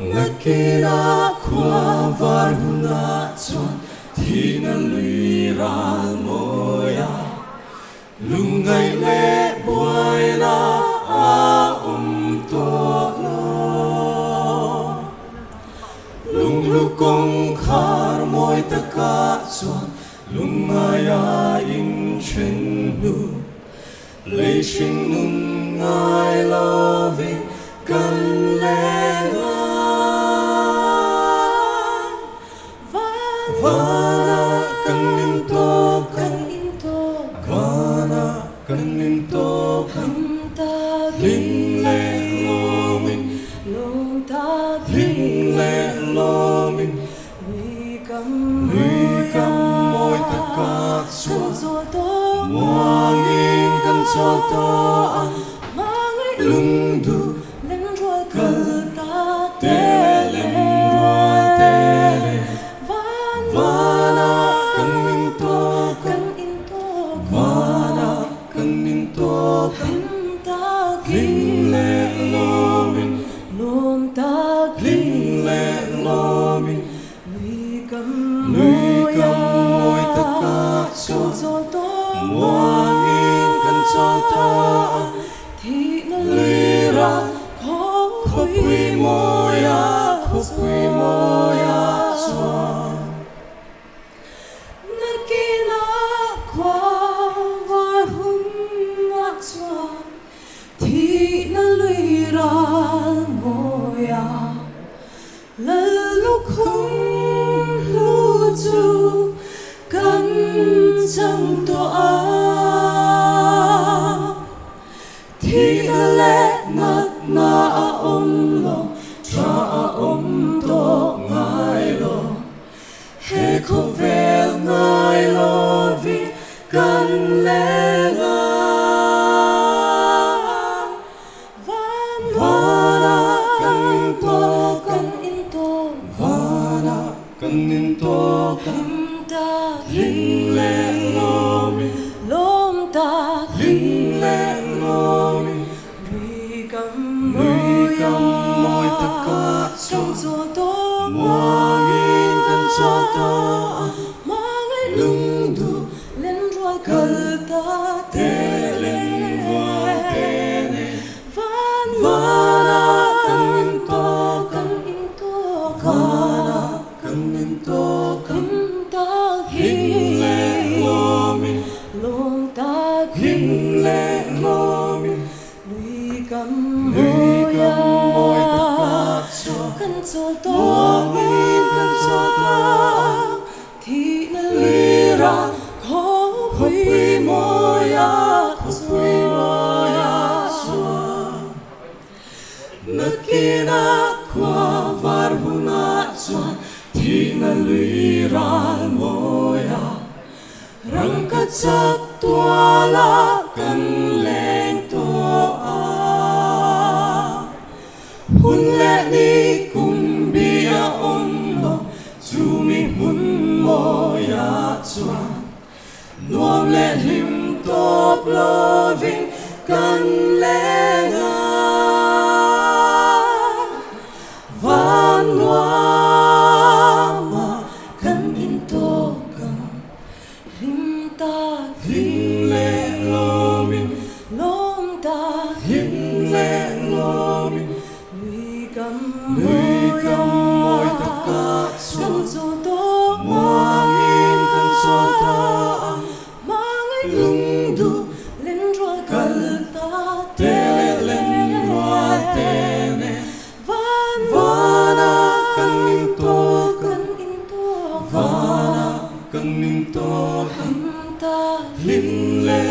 Ngakina kwa varhuna chuan thina lui ral moya lungai le boina a to no lung lukong khar moi taka chuan lungaya in chen nu lei shin nun ngai loving kan lenga vana kan nin to vana kan nin to ling le lomin ling le lomin lui kam moi taka chuan muangin kan cho to lung du kal te lem rual te vana kan nin to vana kan nin to ling le lomin ling le lomin lui kam moi taka chuan muangin kan cho to lira khopui moya chuan nakina kwa varhuna chuan thina luira moya lalukhum lu chu kan chang to a thina le nat na a lo tra a to ngai lo he ko vel ngai lo vi kan lenga vana kan in to vana kan nin to ling le lomin ling le lomin lui kam moi taka chuan muangin kan cho to lung du kal te lem rual te vana kan nin to vana kan nin to ling le lomin ling le lomin lui kam moi taka chuan muangin kan cho to thina lira khopui moya chuan nakina kwa varhuna chuan thina lui ral moya rang ka chak tuala kan leng to a hun le ni kum bia lo chumi hun moya chuan nuam le hlim top loving kan lenga van nuama kan in to lim ta ling le lomin ling le lomin lui kam moi taka kan chuan to muangin kan cho to lung du len kal te lem rual te vana kan nin to vana kan nin to lim ta ling le